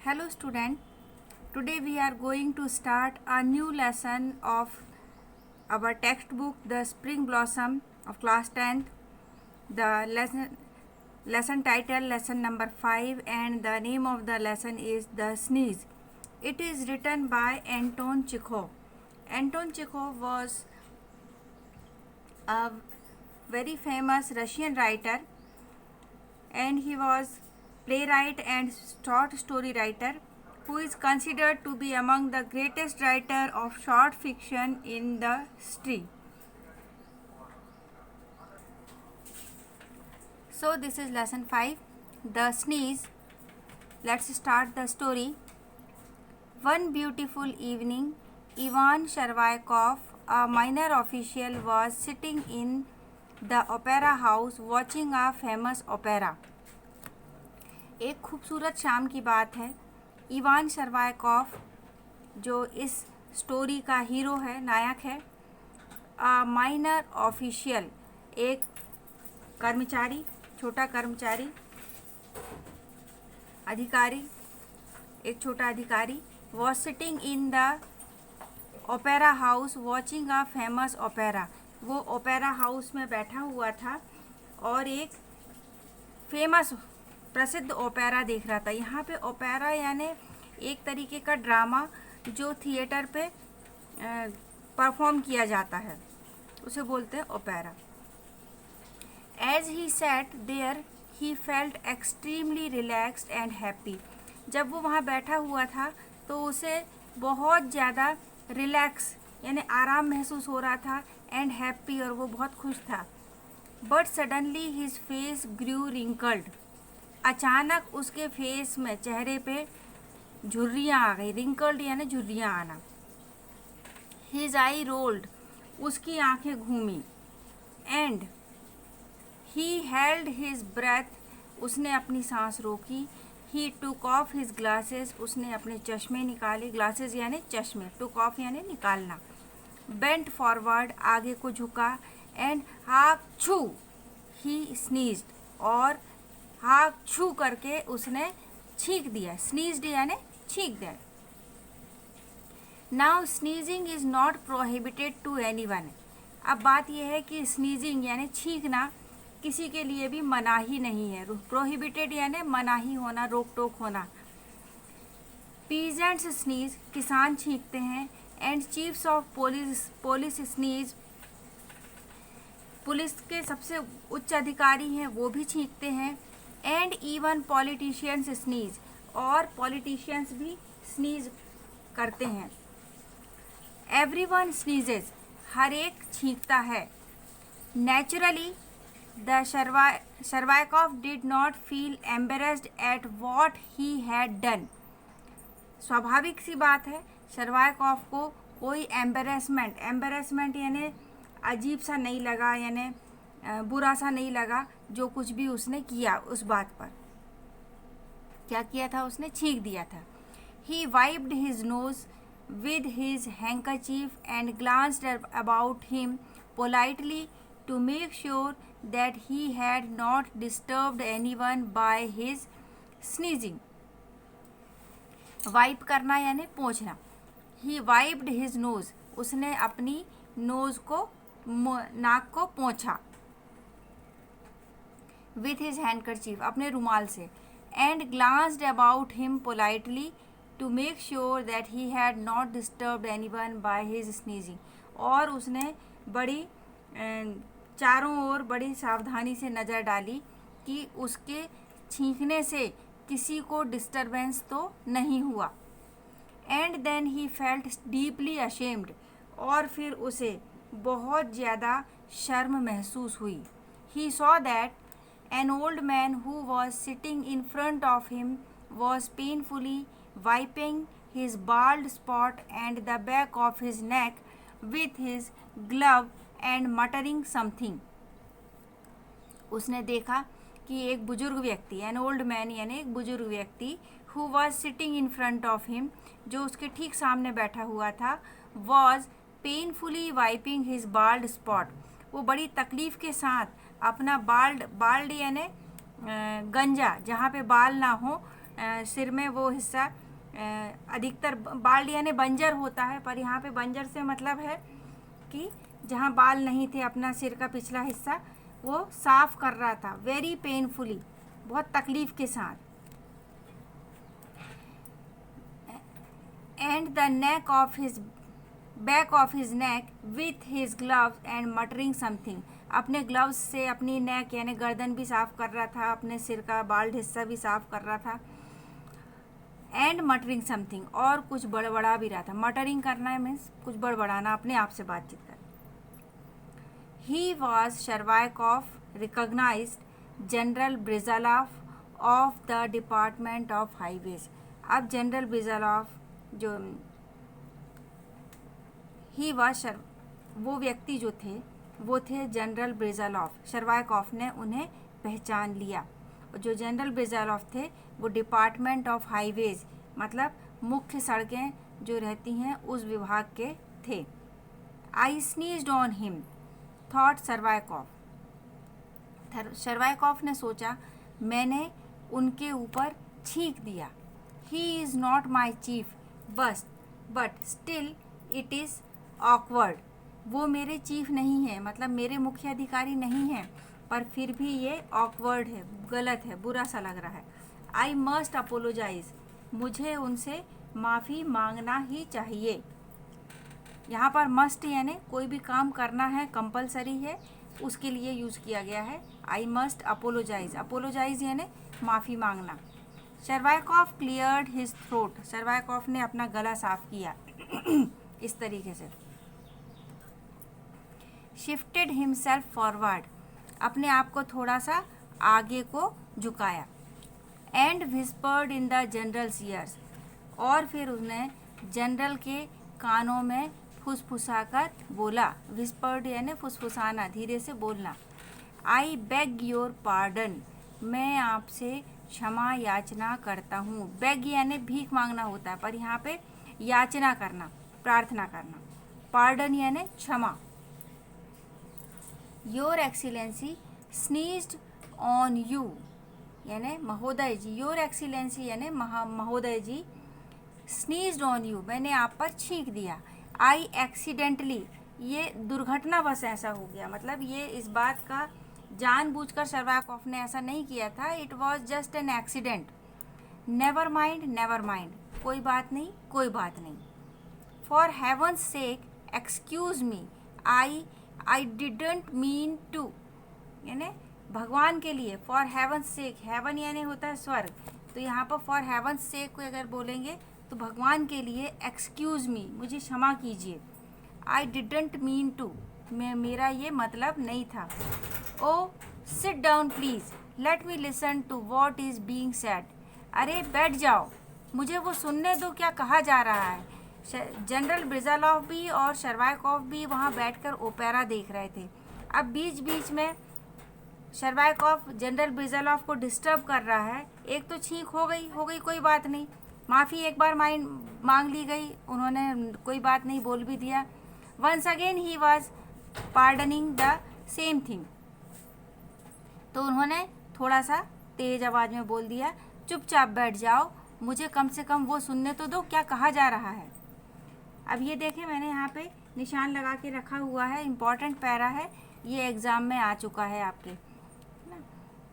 Hello student, today we are going to start a new lesson of our textbook The Spring Blossom of class 10th. The lesson title lesson number 5 and the name of the lesson is The Sneeze. It is written by Anton Chekhov. Anton Chekhov was a very famous Russian writer and he was playwright and short story writer who is considered to be among the greatest writer of short fiction in the history. So this is lesson 5, The Sneeze. Let's start the story. One beautiful evening, Ivan Shervyakov, a minor official, was sitting in the opera house watching a famous opera. एक खूबसूरत शाम की बात है. Ivan शर्वायकॉफ जो इस story का hero है, नायक है, अ माइनर ऑफिशियल, एक कर्मचारी, छोटा कर्मचारी, अधिकारी, एक छोटा अधिकारी, was sitting in the opera house watching a famous opera. वो ओपेरा हाउस में बैठा हुआ था और एक फेमस प्रसिद्ध ओपेरा देख रहा था. यहाँ पे ओपेरा यानी एक तरीके का ड्रामा जो थिएटर पे परफॉर्म किया जाता है, उसे बोलते हैं opera. As he sat there he felt extremely relaxed and happy. जब वो वहाँ बैठा हुआ था तो उसे बहुत ज़्यादा रिलैक्स यानी आराम महसूस हो रहा था एंड हैप्पी, और वो बहुत खुश था. But suddenly his face grew wrinkled. अचानक उसके फेस में, चेहरे पे झुर्रियाँ आ गई. रिंकल्ड यानी झुर्रियाँ आना. हिज आई रोल्ड, उसकी आंखें घूमी. And he held his breath, उसने अपनी सांस रोकी. He took off his glasses, उसने अपने चश्मे निकाले. ग्लासेस यानी चश्मे, टुक ऑफ यानी निकालना. बेंट फॉरवर्ड, आगे को झुका. एंड हाक छू, ही स्नीज्ड, और हाक छू करके उसने छींक दिया. स्नीज्ड यानी छींक दिया. Now sneezing is not prohibited to anyone. अब बात यह है कि स्नीजिंग यानी छींकना किसी के लिए भी मनाही नहीं है. प्रोहिबिटेड यानी मनाही होना, रोक टोक होना. पीजेंट्स स्नीज, किसान छींकते हैं. And chiefs of police sneeze, police के सबसे उच्च अधिकारी हैं वो भी छींकते हैं. एंड इवन पॉलिटिशियंस स्नीज, और पॉलिटिशियंस भी स्नीज करते हैं. एवरीवन स्नीजेस, हर एक छींकता है. Naturally the Chervyakov did not feel embarrassed at what he had done. स्वाभाविक सी बात है, शर्वायकॉफ को कोई एम्बेरेसमेंट यानी अजीब सा नहीं लगा, यानी बुरा सा नहीं लगा जो कुछ भी उसने किया. उस बात पर क्या किया था, उसने छींक दिया था. He wiped his nose with his handkerchief and glanced about him politely to make sure that he had not disturbed anyone by his sneezing. Wipe करना यानी पोंछना. ही वाइप्ड हिज नोज, उसने अपनी नोज को, नाक को पोंछा. विथ हिज हैंडकरचीफ, अपने रुमाल से. And glanced about him politely to make sure that he had not disturbed anyone by his sneezing. और उसने बड़ी चारों ओर बड़ी सावधानी से नज़र डाली कि उसके छींकने से किसी को डिस्टरबेंस तो नहीं हुआ. And then he felt deeply ashamed, और फिर उसे बहुत ज़्यादा शर्म महसूस हुई. He saw that an old man who was sitting in front of him was painfully wiping his bald spot and the back of his neck with his glove and muttering something. उसने देखा कि एक बुजुर्ग व्यक्ति, an old man यानी एक बुजुर्ग व्यक्ति, who was sitting in front of him, जो उसके ठीक सामने बैठा हुआ था, was painfully wiping his bald spot. वो बड़ी तकलीफ़ के साथ अपना बाल्ड यानी गंजा, जहाँ पे बाल ना हो, सिर में वो हिस्सा अधिकतर बाल्ड यानी बंजर होता है, पर यहाँ पे बंजर से मतलब है कि जहाँ बाल नहीं थे, अपना सिर का पिछला हिस्सा वो साफ कर रहा था, वेरी पेनफुली, बहुत तकलीफ के साथ। And the neck of his back of his neck with his gloves and muttering something, अपने ग्लव्स से अपनी नेक यानी गर्दन भी साफ कर रहा था, अपने सिर का बाल्ड हिस्सा भी साफ कर रहा था। एंड मटरिंग समथिंग, और कुछ बड़बड़ा भी रहा था। मटरिंग करना है मीन्स कुछ बड़बड़ाना, अपने आप से बातचीत कर। He was Chervyakov recognised General Brizzhalov of the department of highways. अब जनरल ब्रिजालॉफ जो ही वॉज वो व्यक्ति जो थे वो थे जनरल ब्रिजालॉफ। शर्वायकॉफ ने उन्हें पहचान लिया। जो जनरल ब्रिजालॉफ थे वो डिपार्टमेंट ऑफ हाईवेज मतलब मुख्य सड़कें जो रहती हैं उस विभाग के थे। आई स्नीज्ड ऑन हिम थॉट शर्वायकॉफ। शर्वायकॉफ ने सोचा मैंने उनके ऊपर छींक दिया। He is not my chief but still it is awkward. वो मेरे चीफ नहीं है, मतलब मेरे मुख्य अधिकारी नहीं हैं, पर फिर भी ये ऑकवर्ड है, गलत है, बुरा सा लग रहा है। आई मस्ट अपोलोजाइज, मुझे उनसे माफ़ी मांगना ही चाहिए। यहाँ पर मस्ट यानी कोई भी काम करना है, कंपलसरी है, उसके लिए यूज़ किया गया है। आई मस्ट अपोलोजाइज, अपोलोजाइज यानी माफ़ी मांगना। शर्वायकॉफ क्लियर्ड हिज थ्रोट, शर्वायकॉफ ने अपना गला साफ किया इस तरीके से। शिफ्टेड हिमसेल्फ फॉरवर्ड, अपने आप को थोड़ा सा आगे को झुकाया। And whispered in the general's ears, और फिर उसने जनरल के कानों में फुसफुसाकर बोला। विस्पर्ड यानी फुसफुसाना, धीरे से बोलना। आई बेग योर पार्डन, मैं आपसे क्षमा याचना करता हूँ। बेग यानी भीख मांगना होता है, पर यहाँ पे याचना करना, प्रार्थना करना। पार्डन यानी क्षमा। योर एक्सीलेंसी स्नीज्ड ऑन यू, यानी महोदय जी। योर एक्सीलेंसी यानी महोदय जी। स्नीज्ड ऑन यू, मैंने आप पर छींक दिया। आई एक्सीडेंटली, ये दुर्घटनावश ऐसा हो गया, मतलब ये इस बात का जानबूझकर शर्वायकॉफ ने ऐसा नहीं किया था। It was just an accident. Never mind, कोई बात नहीं, कोई बात नहीं। For heaven's sake excuse me, I didn't mean to, यानी भगवान के लिए। फॉर हेवन्स सेक, हेवन यानी होता है स्वर्ग, तो यहाँ पर फॉर हेवन्स सेक को अगर बोलेंगे तो भगवान के लिए एक्सक्यूज मी, मुझे क्षमा कीजिए। आई डिडंट मीन टू, मेरा ये मतलब नहीं था। Oh sit down please, let me listen to what is being said, अरे बैठ जाओ, मुझे वो सुनने दो क्या कहा जा रहा है। जनरल ब्रिजालॉफ भी और शर्वायकॉफ भी वहाँ बैठकर ओपेरा देख रहे थे। अब बीच बीच में शर्वायकॉफ जनरल ब्रिजालॉफ को डिस्टर्ब कर रहा है। एक तो छींक हो गई, कोई बात नहीं, माफ़ी एक बार मांग ली गई, उन्होंने कोई बात नहीं बोल भी दिया। Once again he was pardoning the same thing, तो उन्होंने थोड़ा सा तेज आवाज़ में बोल दिया, चुपचाप बैठ जाओ, मुझे कम से कम वो सुनने तो दो क्या कहा जा रहा है। अब ये देखें, मैंने यहाँ पे निशान लगा के रखा हुआ है, इम्पॉर्टेंट पैरा है, ये एग्ज़ाम में आ चुका है आपके।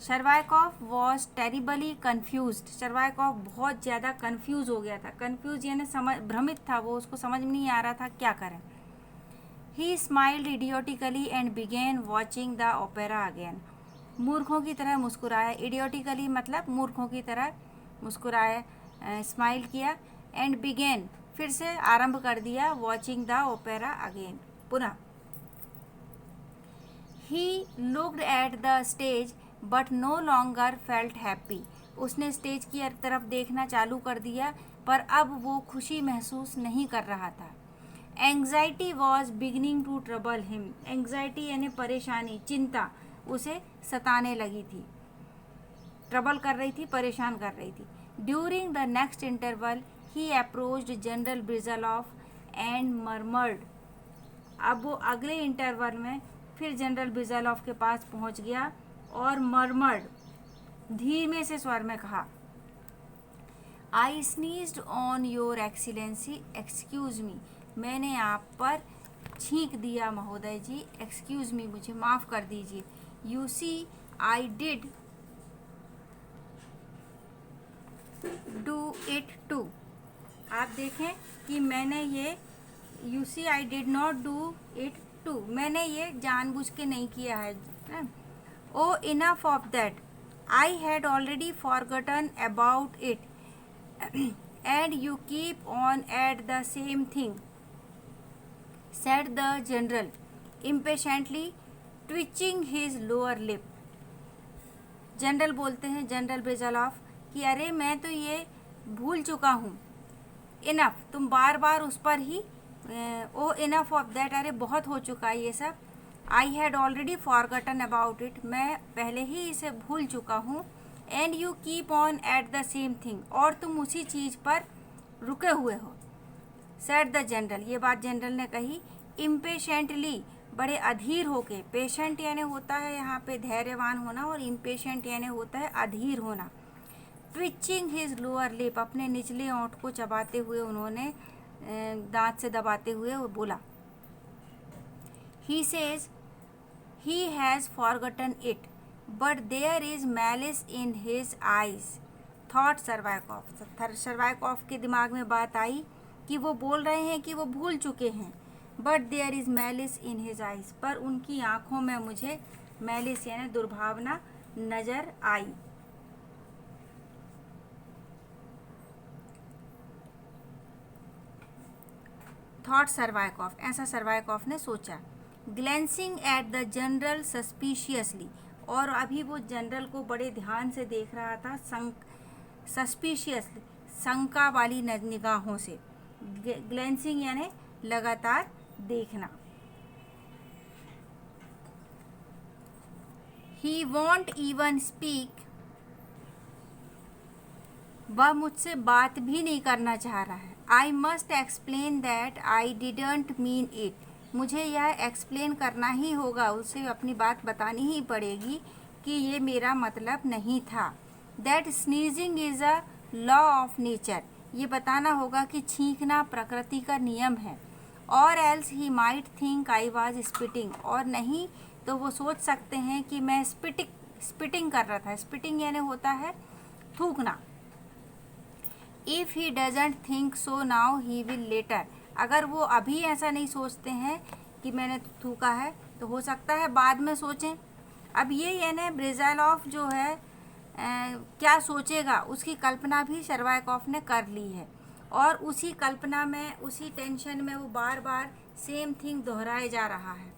शर्वायकॉफ वॉज टेरिबली कन्फ्यूज्ड, शर्वायकॉफ बहुत ज़्यादा कन्फ्यूज़ हो गया था। कन्फ्यूज यानी भ्रमित था, वो उसको समझ में नहीं आ रहा था क्या करें। He smiled idiotically and began watching the opera again, मूर्खों की तरह मुस्कुराया। इडियोटिकली मतलब मूर्खों की तरह मुस्कुराया, स्माइल किया। एंड बिगेन, फिर से आरंभ कर दिया, वॉचिंग द ओपेरा अगेन, पुनः। He looked at the stage but no longer felt happy, उसने स्टेज की तरफ देखना चालू कर दिया, पर अब वो खुशी महसूस नहीं कर रहा था। Anxiety was beginning to trouble him, anxiety यानी परेशानी, चिंता उसे सताने लगी थी, ट्रबल कर रही थी, परेशान कर रही थी। During the next interval he approached General Brizzhalov and murmured, अब वो अगले इंटरवल में फिर जनरल ब्रिजालॉफ के पास पहुंच गया और मर्मर्ड, धीमे से स्वर में कहा, I sneezed on your Excellency, excuse me, मैंने आप पर छींक दिया महोदय जी, एक्सक्यूज मी, मुझे माफ़ कर दीजिए। You see I did do it to, आप देखें कि मैंने ये you see I did not do it to, मैंने ये जानबूझ के नहीं किया है। Oh enough of that, I had already forgotten about it and you keep on at the same thing, said the general impatiently, twitching his lower lip. General बोलते हैं, general ब्रिजलॉफ, कि अरे मैं तो ये भूल चुका हूँ। इनफ, तुम बार बार उस पर ही ओ इनफ ऑफ दैट, अरे बहुत हो चुका है ये सब। आई had already forgotten about it, मैं पहले ही इसे भूल चुका हूँ। And you keep on at the same thing, और तुम उसी चीज़ पर रुके हुए हो। सेड द जनरल, ये बात जनरल ने कही। इम्पेशेंटली, बड़े अधीर होके, पेशेंट यानी होता है यहाँ पे धैर्यवान होना, और इम्पेशेंट यानी होता है अधीर होना। ट्विचिंग हिज लोअर लिप, अपने निचले ओंठ को चबाते हुए उन्होंने दांत से दबाते हुए वो बोला। He says he has forgotten it but there is malice in his eyes, thought Chervyakov. Chervyakov के दिमाग में बात आई कि वो बोल रहे हैं कि वो भूल चुके हैं, but there is malice in his eyes, पर उनकी आँखों में मुझे मैलिस यानी दुर्भावना नज़र आई। थॉट सर्वाइकॉफ, ऐसा सर्वाइकॉफ ने सोचा। ग्लेंसिंग एट द जनरल सस्पिशियसली, और अभी वो जनरल को बड़े ध्यान से देख रहा था, सस्पिशियसली, शंका वाली निगाहों से। ग्लेंसिंग यानी लगातार देखना। ही वॉन्ट इवन स्पीक, वह मुझसे बात भी नहीं करना चाह रहा है। I must explain that I didn't mean it, मुझे यह एक्सप्लेन करना ही होगा, उसे अपनी बात बतानी ही पड़ेगी कि ये मेरा मतलब नहीं था। That sneezing is a law of nature, ये बताना होगा कि छींकना प्रकृति का नियम है। और else he might think I was spitting, और नहीं तो वो सोच सकते हैं कि मैं स्पिटिंग कर रहा था। स्पिटिंग यानी होता है थूकना। If he doesn't think so now he will later, अगर वो अभी ऐसा नहीं सोचते हैं कि मैंने थूका है, तो हो सकता है बाद में सोचें। अब ये यानी ब्रिजलॉफ जो है क्या सोचेगा, उसकी कल्पना भी सर्वाइकॉफ ने कर ली है, और उसी कल्पना में, उसी टेंशन में वो बार बार सेम थिंग दोहराए जा रहा है।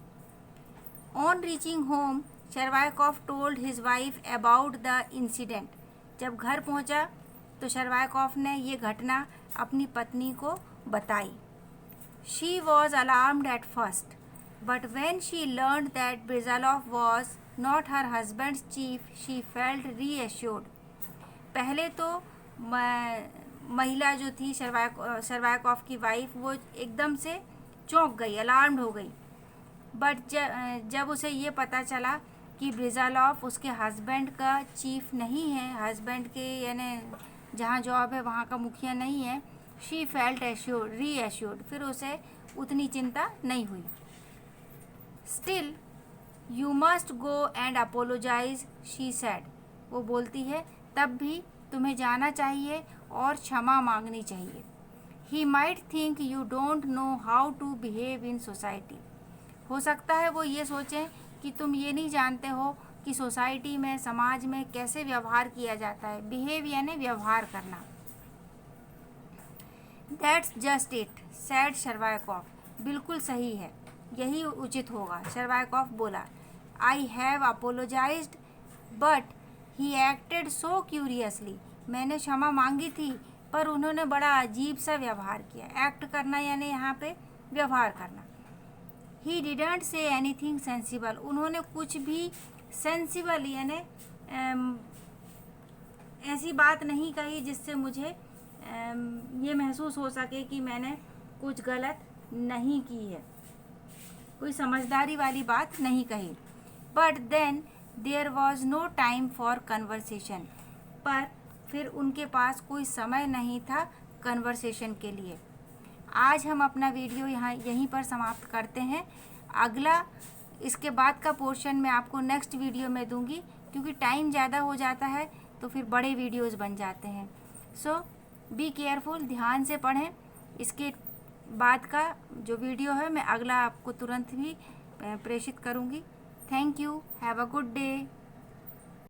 On reaching home Chervyakov told his wife about the incident, जब घर पहुंचा तो सर्वाइकॉफ ने ये घटना अपनी पत्नी को बताई। She was alarmed at first but when she learned that Brizzhalov was not her husband's chief she felt reassured, पहले तो महिला जो थी सर्वाइकॉफ की वाइफ, वो एकदम से चौंक गई, अलार्म्ड हो गई। बट जब उसे ये पता चला कि ब्रिजलॉफ उसके हस्बैंड का चीफ नहीं है, हस्बैंड के यानी जहाँ जॉब है वहाँ का मुखिया नहीं है, शी फेल्ट एश्योर्ड, रीएश्योर्ड, फिर उसे उतनी चिंता नहीं हुई। Still you must go and apologise, she said, वो बोलती है तब भी तुम्हें जाना चाहिए और क्षमा मांगनी चाहिए। He might think you don't know how to behave in society, हो सकता है वो ये सोचें कि तुम ये नहीं जानते हो कि सोसाइटी में, समाज में कैसे व्यवहार किया जाता है। बिहेव यानी व्यवहार करना। दैट्स जस्ट इट सैड सर्वाइकॉफ, बिल्कुल सही है, यही उचित होगा, सर्वाइकॉफ बोला। I have apologised but he acted so curiously, मैंने क्षमा मांगी थी पर उन्होंने बड़ा अजीब सा व्यवहार किया। एक्ट करना यानी यहाँ पे व्यवहार करना। He didn't say anything sensible, उन्होंने कुछ भी सेंसिबल यानी ऐसी बात नहीं कही जिससे मुझे ये महसूस हो सके कि मैंने कुछ गलत नहीं की है, कोई समझदारी वाली बात नहीं कही। But then there was no time for conversation, पर फिर उनके पास कोई समय नहीं था कन्वर्सेशन के लिए। आज हम अपना वीडियो यहीं पर समाप्त करते हैं। अगला इसके बाद का पोर्शन मैं आपको नेक्स्ट वीडियो में दूंगी, क्योंकि टाइम ज़्यादा हो जाता है तो फिर बड़े वीडियोस बन जाते हैं। सो बी केयरफुल, ध्यान से पढ़ें। इसके बाद का जो वीडियो है मैं अगला आपको तुरंत ही प्रेषित करूंगी। Thank you, have a good day.